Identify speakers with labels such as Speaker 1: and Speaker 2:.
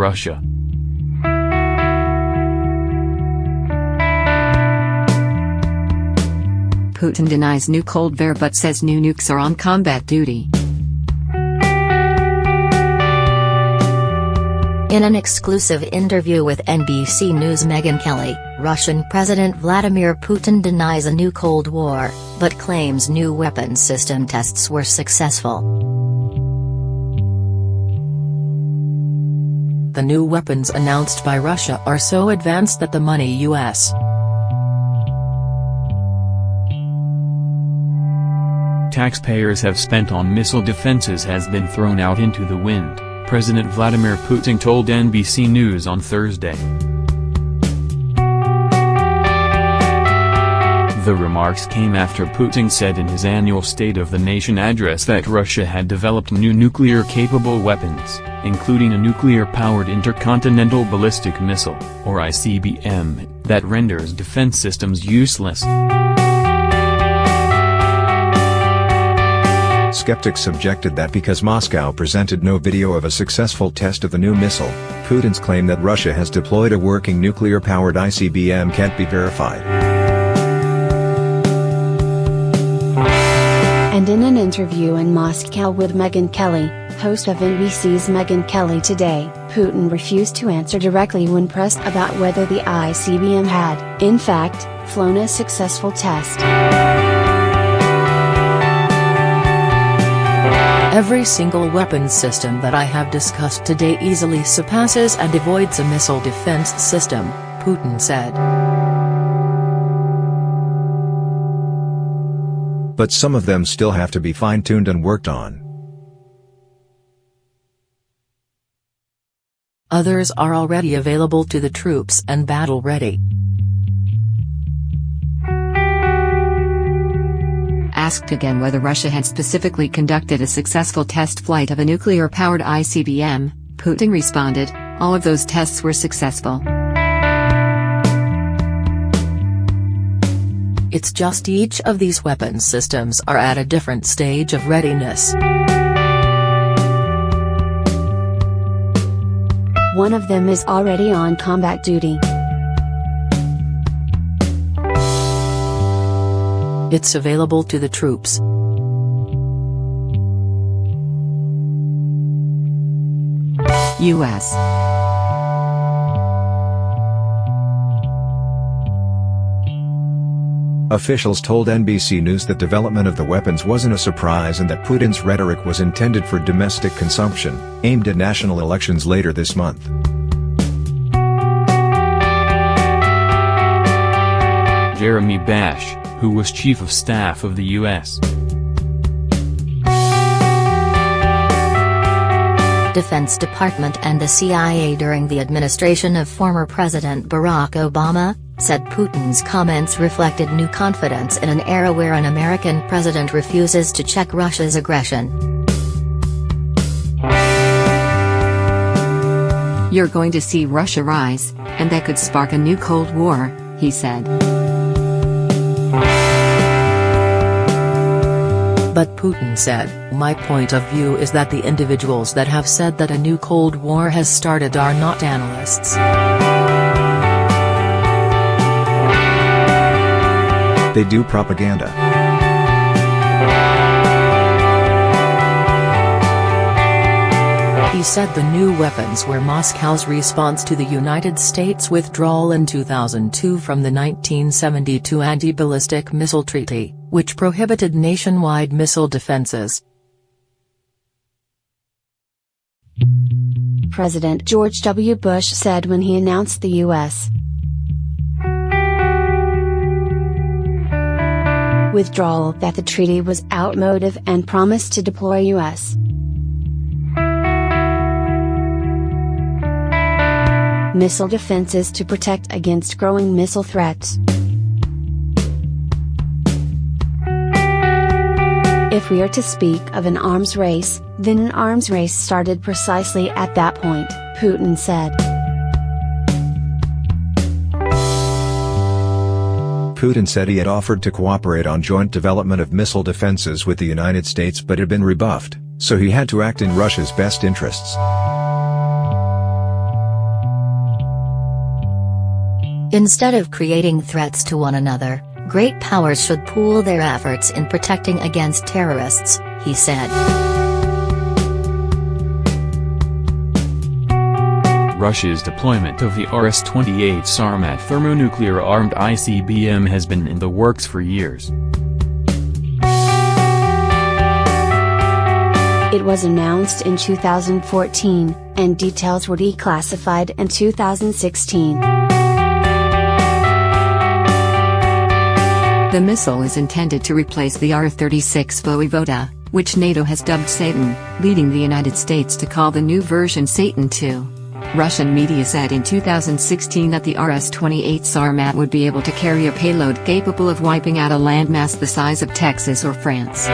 Speaker 1: Russia.
Speaker 2: Putin denies new Cold War but says new nukes are on combat duty.
Speaker 3: In an exclusive interview with NBC News' Megyn Kelly, Russian President Vladimir Putin denies a new Cold War, but claims new weapons system tests were successful. The new weapons announced by Russia are so advanced that the money U.S.
Speaker 1: taxpayers have spent on missile defenses has been thrown out into the wind, President Vladimir Putin told NBC News on Thursday. The remarks came after Putin said in his annual State of the Nation address that Russia had developed new nuclear-capable weapons, including a nuclear-powered intercontinental ballistic missile, or ICBM, that renders defense systems useless.
Speaker 4: Skeptics objected that because Moscow presented no video of a successful test of the new missile, Putin's claim that Russia has deployed a working nuclear-powered ICBM can't be verified.
Speaker 5: And in an interview in Moscow with Megyn Kelly, host of NBC's Megyn Kelly Today, Putin refused to answer directly when pressed about whether the ICBM had, in fact, flown a successful test.
Speaker 3: Every single weapons system that I have discussed today easily surpasses and avoids a missile defense system, Putin said.
Speaker 4: But some of them still have to be fine-tuned and worked on.
Speaker 3: Others are already available to the troops and battle-ready.
Speaker 2: Asked again whether Russia had specifically conducted a successful test flight of a nuclear-powered ICBM, Putin responded, "All of those tests were successful.
Speaker 3: It's just each of these weapons systems are at a different stage of readiness.
Speaker 5: One of them is already on combat duty.
Speaker 3: It's available to the troops.
Speaker 2: U.S.
Speaker 4: Officials told NBC News that development of the weapons wasn't a surprise and that Putin's rhetoric was intended for domestic consumption, aimed at national elections later this month.
Speaker 1: Jeremy Bash, who was Chief of Staff of the U.S.
Speaker 3: Defense Department and the CIA during the administration of former President Barack Obama, said Putin's comments reflected new confidence in an era where an American president refuses to check Russia's aggression.
Speaker 2: You're going to see Russia rise, and that could spark a new Cold War, he said.
Speaker 3: But Putin said, "My point of view is that the individuals that have said that a new Cold War has started are not analysts.
Speaker 4: They do propaganda."
Speaker 3: He said the new weapons were Moscow's response to the United States' withdrawal in 2002 from the 1972 Anti-Ballistic Missile Treaty, which prohibited nationwide missile defenses.
Speaker 5: President George W. Bush said when he announced the U.S. withdrawal that the treaty was outmoded and promised to deploy U.S. missile defenses to protect against growing missile threats. If we are to speak of an arms race, then an arms race started precisely at that point, Putin said.
Speaker 4: Putin said he had offered to cooperate on joint development of missile defenses with the United States but had been rebuffed, so he had to act in Russia's best interests.
Speaker 3: Instead of creating threats to one another, great powers should pool their efforts in protecting against terrorists, he said.
Speaker 1: Russia's deployment of the Rs-28 Sarmat thermonuclear-armed ICBM has been in the works for years.
Speaker 5: It was announced in 2014, and details were declassified in 2016.
Speaker 2: The missile is intended to replace the R-36 Voivode, which NATO has dubbed Satan, leading the United States to call the new version Satan II. Russian media said in 2016 that the Rs-28 Sarmat would be able to carry a payload capable of wiping out a landmass the size of Texas or France.